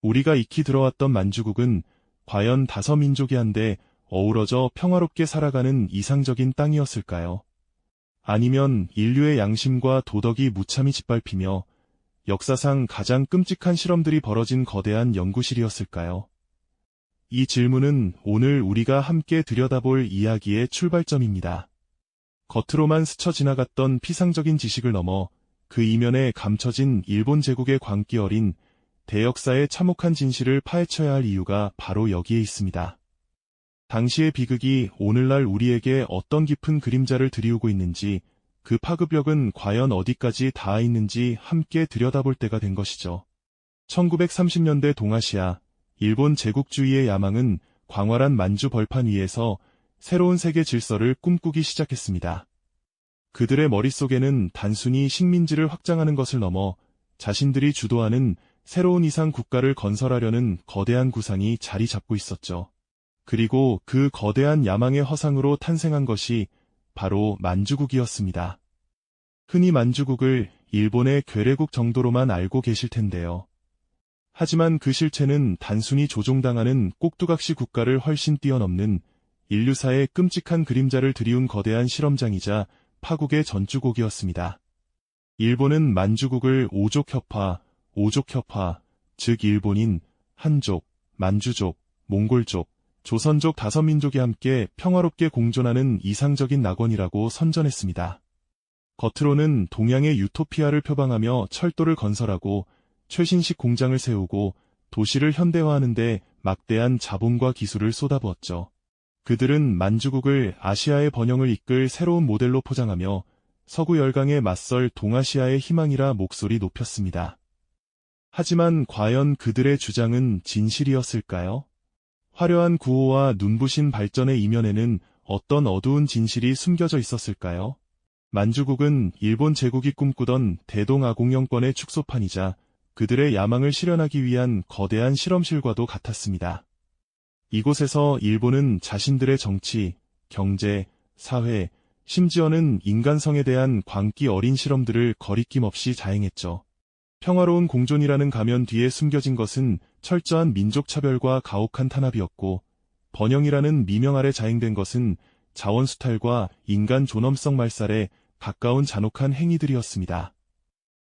우리가 익히 들어왔던 만주국은 과연 다섯 민족이 한데 어우러져 평화롭게 살아가는 이상적인 땅이었을까요? 아니면 인류의 양심과 도덕이 무참히 짓밟히며 역사상 가장 끔찍한 실험들이 벌어진 거대한 연구실이었을까요? 이 질문은 오늘 우리가 함께 들여다볼 이야기의 출발점입니다. 겉으로만 스쳐 지나갔던 피상적인 지식을 넘어 그 이면에 감춰진 일본 제국의 광기 어린 대역사의 참혹한 진실을 파헤쳐야 할 이유가 바로 여기에 있습니다. 당시의 비극이 오늘날 우리에게 어떤 깊은 그림자를 드리우고 있는지, 그 파급력은 과연 어디까지 닿아 있는지 함께 들여다볼 때가 된 것이죠. 1930년대 동아시아, 일본 제국주의의 야망은 광활한 만주 벌판 위에서 새로운 세계 질서를 꿈꾸기 시작했습니다. 그들의 머릿속에는 단순히 식민지를 확장하는 것을 넘어 자신들이 주도하는 새로운 이상 국가를 건설하려는 거대한 구상이 자리 잡고 있었죠. 그리고 그 거대한 야망의 허상으로 탄생한 것이 바로 만주국이었습니다. 흔히 만주국을 일본의 괴뢰국 정도로만 알고 계실 텐데요. 하지만 그 실체는 단순히 조종당하는 꼭두각시 국가를 훨씬 뛰어넘는 인류사의 끔찍한 그림자를 드리운 거대한 실험장이자 파국의 전주곡이었습니다. 일본은 만주국을 오족협화, 즉 일본인, 한족, 만주족, 몽골족, 조선족 다섯 민족이 함께 평화롭게 공존하는 이상적인 낙원이라고 선전했습니다. 겉으로는 동양의 유토피아를 표방하며 철도를 건설하고 최신식 공장을 세우고 도시를 현대화하는데 막대한 자본과 기술을 쏟아부었죠. 그들은 만주국을 아시아의 번영을 이끌 새로운 모델로 포장하며 서구 열강에 맞설 동아시아의 희망이라 목소리 높였습니다. 하지만 과연 그들의 주장은 진실이었을까요? 화려한 구호와 눈부신 발전의 이면에는 어떤 어두운 진실이 숨겨져 있었을까요? 만주국은 일본 제국이 꿈꾸던 대동아공영권의 축소판이자 그들의 야망을 실현하기 위한 거대한 실험실과도 같았습니다. 이곳에서 일본은 자신들의 정치, 경제, 사회, 심지어는 인간성에 대한 광기 어린 실험들을 거리낌 없이 자행했죠. 평화로운 공존이라는 가면 뒤에 숨겨진 것은 철저한 민족 차별과 가혹한 탄압이었고, 번영이라는 미명 아래 자행된 것은 자원 수탈과 인간 존엄성 말살에 가까운 잔혹한 행위들이었습니다.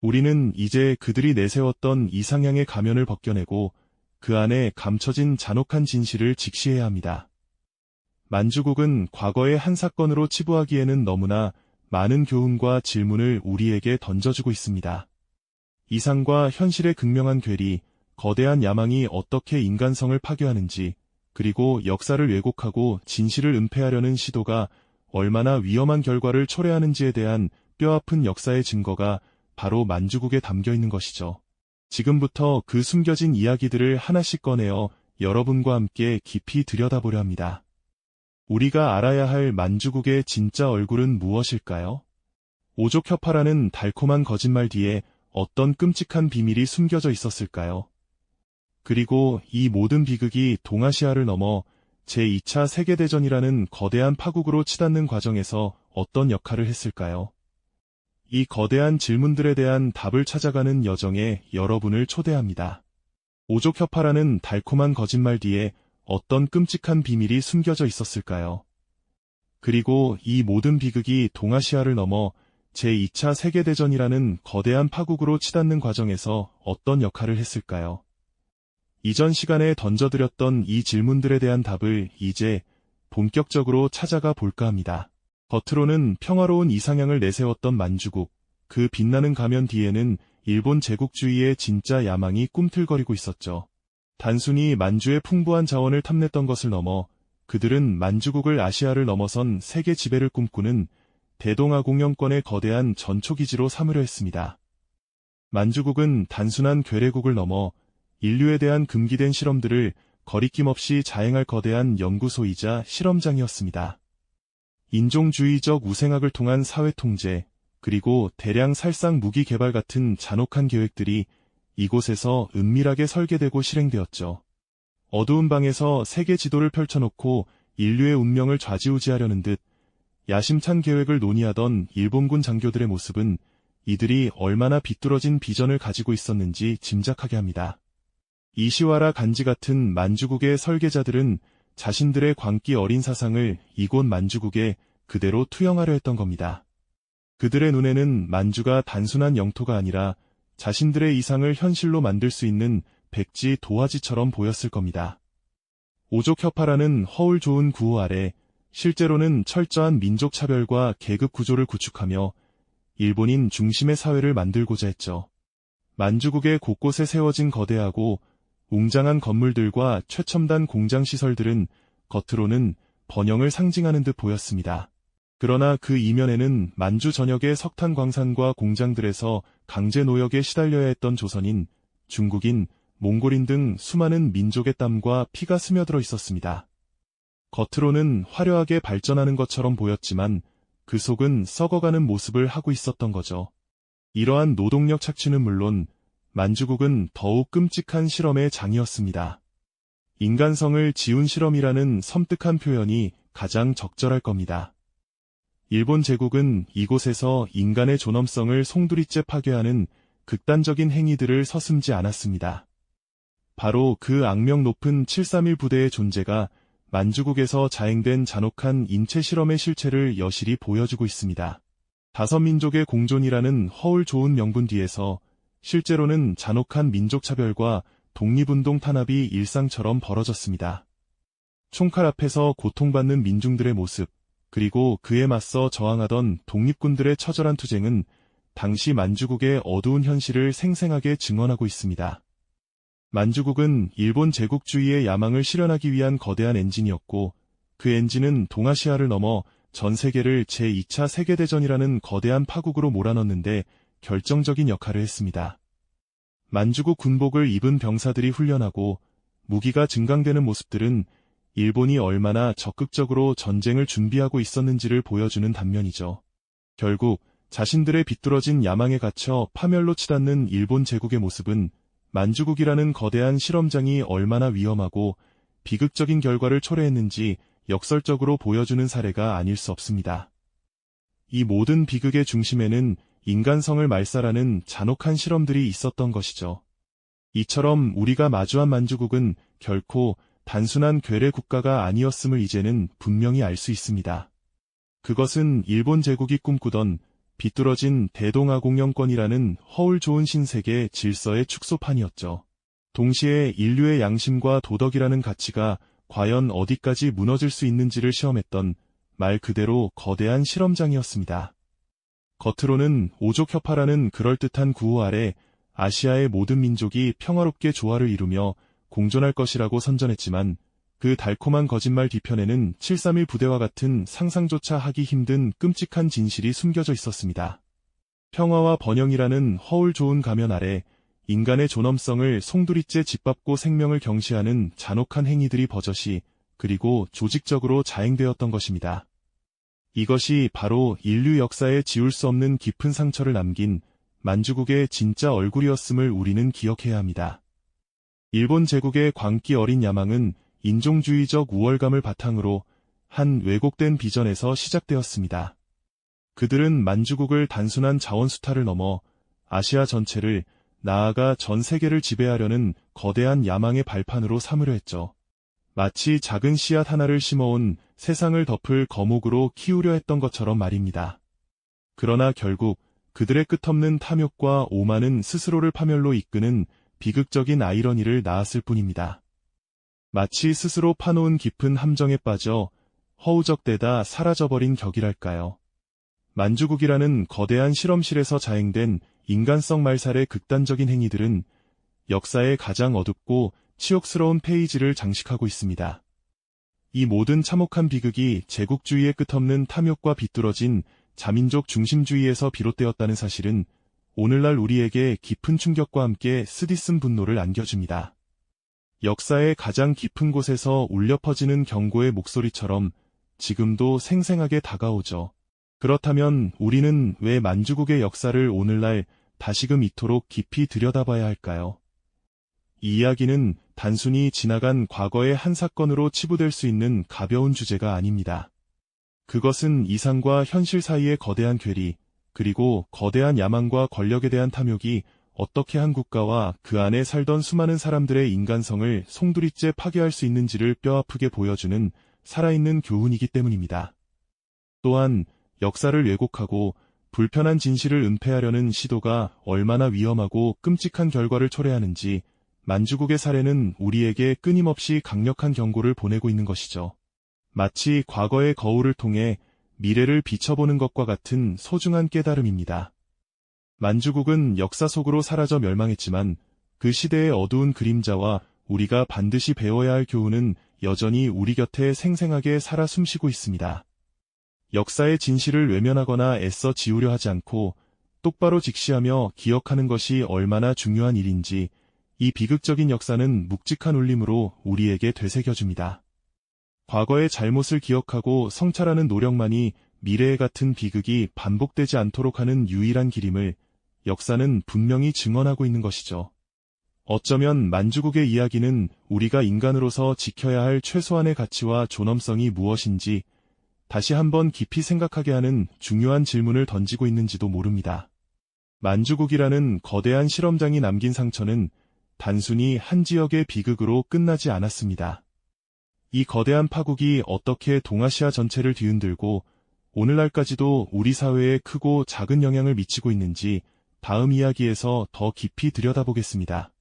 우리는 이제 그들이 내세웠던 이상향의 가면을 벗겨내고 그 안에 감춰진 잔혹한 진실을 직시해야 합니다. 만주국은 과거의 한 사건으로 치부하기에는 너무나 많은 교훈과 질문을 우리에게 던져주고 있습니다. 이상과 현실의 극명한 괴리, 거대한 야망이 어떻게 인간성을 파괴하는지, 그리고 역사를 왜곡하고 진실을 은폐하려는 시도가 얼마나 위험한 결과를 초래하는지에 대한 뼈아픈 역사의 증거가 바로 만주국에 담겨 있는 것이죠. 지금부터 그 숨겨진 이야기들을 하나씩 꺼내어 여러분과 함께 깊이 들여다보려 합니다. 우리가 알아야 할 만주국의 진짜 얼굴은 무엇일까요? 오족협화라는 달콤한 거짓말 뒤에 어떤 끔찍한 비밀이 숨겨져 있었을까요? 그리고 이 모든 비극이 동아시아를 넘어 제2차 세계대전이라는 거대한 파국으로 치닫는 과정에서 어떤 역할을 했을까요? 이 거대한 질문들에 대한 답을 찾아가는 여정에 여러분을 초대합니다. 오족협화라는 달콤한 거짓말 뒤에 어떤 끔찍한 비밀이 숨겨져 있었을까요? 그리고 이 모든 비극이 동아시아를 넘어 제2차 세계대전이라는 거대한 파국으로 치닫는 과정에서 어떤 역할을 했을까요? 이전 시간에 던져드렸던 이 질문들에 대한 답을 이제 본격적으로 찾아가 볼까 합니다. 겉으로는 평화로운 이상향을 내세웠던 만주국, 그 빛나는 가면 뒤에는 일본 제국주의의 진짜 야망이 꿈틀거리고 있었죠. 단순히 만주의 풍부한 자원을 탐냈던 것을 넘어 그들은 만주국을 아시아를 넘어선 세계 지배를 꿈꾸는 대동아공영권의 거대한 전초기지로 삼으려 했습니다. 만주국은 단순한 괴뢰국을 넘어 인류에 대한 금기된 실험들을 거리낌 없이 자행할 거대한 연구소이자 실험장이었습니다. 인종주의적 우생학을 통한 사회통제, 그리고 대량 살상 무기 개발 같은 잔혹한 계획들이 이곳에서 은밀하게 설계되고 실행되었죠. 어두운 방에서 세계 지도를 펼쳐놓고 인류의 운명을 좌지우지하려는 듯 야심찬 계획을 논의하던 일본군 장교들의 모습은 이들이 얼마나 비뚤어진 비전을 가지고 있었는지 짐작하게 합니다. 이시와라 간지 같은 만주국의 설계자들은 자신들의 광기 어린 사상을 이곳 만주국에 그대로 투영하려 했던 겁니다. 그들의 눈에는 만주가 단순한 영토가 아니라 자신들의 이상을 현실로 만들 수 있는 백지 도화지처럼 보였을 겁니다. 오족협화라는 허울 좋은 구호 아래 실제로는 철저한 민족 차별과 계급 구조를 구축하며 일본인 중심의 사회를 만들고자 했죠. 만주국의 곳곳에 세워진 거대하고 웅장한 건물들과 최첨단 공장 시설들은 겉으로는 번영을 상징하는 듯 보였습니다. 그러나 그 이면에는 만주 전역의 석탄 광산과 공장들에서 강제 노역에 시달려야 했던 조선인, 중국인, 몽골인 등 수많은 민족의 땀과 피가 스며들어 있었습니다. 겉으로는 화려하게 발전하는 것처럼 보였지만 그 속은 썩어가는 모습을 하고 있었던 거죠. 이러한 노동력 착취는 물론 만주국은 더욱 끔찍한 실험의 장이었습니다. 인간성을 지운 실험이라는 섬뜩한 표현이 가장 적절할 겁니다. 일본 제국은 이곳에서 인간의 존엄성을 송두리째 파괴하는 극단적인 행위들을 서슴지 않았습니다. 바로 그 악명 높은 731 부대의 존재가 만주국에서 자행된 잔혹한 인체 실험의 실체를 여실히 보여주고 있습니다. 다섯 민족의 공존이라는 허울 좋은 명분 뒤에서 실제로는 잔혹한 민족 차별과 독립운동 탄압이 일상처럼 벌어졌습니다. 총칼 앞에서 고통받는 민중들의 모습, 그리고 그에 맞서 저항하던 독립군들의 처절한 투쟁은 당시 만주국의 어두운 현실을 생생하게 증언하고 있습니다. 만주국은 일본 제국주의의 야망을 실현하기 위한 거대한 엔진이었고, 그 엔진은 동아시아를 넘어 전 세계를 제2차 세계대전이라는 거대한 파국으로 몰아넣는데 결정적인 역할을 했습니다. 만주국 군복을 입은 병사들이 훈련하고 무기가 증강되는 모습들은 일본이 얼마나 적극적으로 전쟁을 준비하고 있었는지를 보여주는 단면이죠. 결국 자신들의 비뚤어진 야망에 갇혀 파멸로 치닫는 일본 제국의 모습은 만주국이라는 거대한 실험장이 얼마나 위험하고 비극적인 결과를 초래했는지 역설적으로 보여주는 사례가 아닐 수 없습니다. 이 모든 비극의 중심에는 인간성을 말살하는 잔혹한 실험들이 있었던 것이죠. 이처럼 우리가 마주한 만주국은 결코 단순한 괴뢰 국가가 아니었음을 이제는 분명히 알 수 있습니다. 그것은 일본 제국이 꿈꾸던 비뚤어진 대동아공영권이라는 허울 좋은 신세계 질서의 축소판이었죠. 동시에 인류의 양심과 도덕이라는 가치가 과연 어디까지 무너질 수 있는지를 시험했던 말 그대로 거대한 실험장이었습니다. 겉으로는 오족협화라는 그럴듯한 구호 아래 아시아의 모든 민족이 평화롭게 조화를 이루며 공존할 것이라고 선전했지만 그 달콤한 거짓말 뒤편에는 731 부대와 같은 상상조차 하기 힘든 끔찍한 진실이 숨겨져 있었습니다. 평화와 번영이라는 허울 좋은 가면 아래 인간의 존엄성을 송두리째 짓밟고 생명을 경시하는 잔혹한 행위들이 버젓이 그리고 조직적으로 자행되었던 것입니다. 이것이 바로 인류 역사에 지울 수 없는 깊은 상처를 남긴 만주국의 진짜 얼굴이었음을 우리는 기억해야 합니다. 일본 제국의 광기 어린 야망은 인종주의적 우월감을 바탕으로 한 왜곡된 비전에서 시작되었습니다. 그들은 만주국을 단순한 자원수탈을 넘어 아시아 전체를 나아가 전 세계를 지배하려는 거대한 야망의 발판으로 삼으려 했죠. 마치 작은 씨앗 하나를 심어온 세상을 덮을 거목으로 키우려 했던 것처럼 말입니다. 그러나 결국 그들의 끝없는 탐욕과 오만은 스스로를 파멸로 이끄는 비극적인 아이러니를 낳았을 뿐입니다. 마치 스스로 파놓은 깊은 함정에 빠져 허우적대다 사라져버린 격이랄까요. 만주국이라는 거대한 실험실에서 자행된 인간성 말살의 극단적인 행위들은 역사의 가장 어둡고 치욕스러운 페이지를 장식하고 있습니다. 이 모든 참혹한 비극이 제국주의의 끝없는 탐욕과 비뚤어진 자민족 중심주의에서 비롯되었다는 사실은 오늘날 우리에게 깊은 충격과 함께 쓰디쓴 분노를 안겨줍니다. 역사의 가장 깊은 곳에서 울려 퍼지는 경고의 목소리처럼 지금도 생생하게 다가오죠. 그렇다면 우리는 왜 만주국의 역사를 오늘날 다시금 이토록 깊이 들여다봐야 할까요? 이 이야기는 단순히 지나간 과거의 한 사건으로 치부될 수 있는 가벼운 주제가 아닙니다. 그것은 이상과 현실 사이의 거대한 괴리, 그리고 거대한 야망과 권력에 대한 탐욕이 어떻게 한 국가와 그 안에 살던 수많은 사람들의 인간성을 송두리째 파괴할 수 있는지를 뼈아프게 보여주는 살아있는 교훈이기 때문입니다. 또한 역사를 왜곡하고 불편한 진실을 은폐하려는 시도가 얼마나 위험하고 끔찍한 결과를 초래하는지 만주국의 사례는 우리에게 끊임없이 강력한 경고를 보내고 있는 것이죠. 마치 과거의 거울을 통해 미래를 비춰보는 것과 같은 소중한 깨달음입니다. 만주국은 역사 속으로 사라져 멸망했지만 그 시대의 어두운 그림자와 우리가 반드시 배워야 할 교훈은 여전히 우리 곁에 생생하게 살아 숨쉬고 있습니다. 역사의 진실을 외면하거나 애써 지우려 하지 않고 똑바로 직시하며 기억하는 것이 얼마나 중요한 일인지 이 비극적인 역사는 묵직한 울림으로 우리에게 되새겨줍니다. 과거의 잘못을 기억하고 성찰하는 노력만이 미래의 같은 비극이 반복되지 않도록 하는 유일한 길임을 역사는 분명히 증언하고 있는 것이죠. 어쩌면 만주국의 이야기는 우리가 인간으로서 지켜야 할 최소한의 가치와 존엄성이 무엇인지 다시 한번 깊이 생각하게 하는 중요한 질문을 던지고 있는지도 모릅니다. 만주국이라는 거대한 실험장이 남긴 상처는 단순히 한 지역의 비극으로 끝나지 않았습니다. 이 거대한 파국이 어떻게 동아시아 전체를 뒤흔들고 오늘날까지도 우리 사회에 크고 작은 영향을 미치고 있는지 다음 이야기에서 더 깊이 들여다보겠습니다.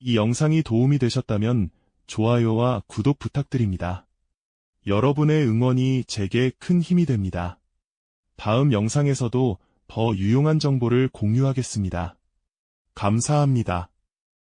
이 영상이 도움이 되셨다면 좋아요와 구독 부탁드립니다. 여러분의 응원이 제게 큰 힘이 됩니다. 다음 영상에서도 더 유용한 정보를 공유하겠습니다. 감사합니다.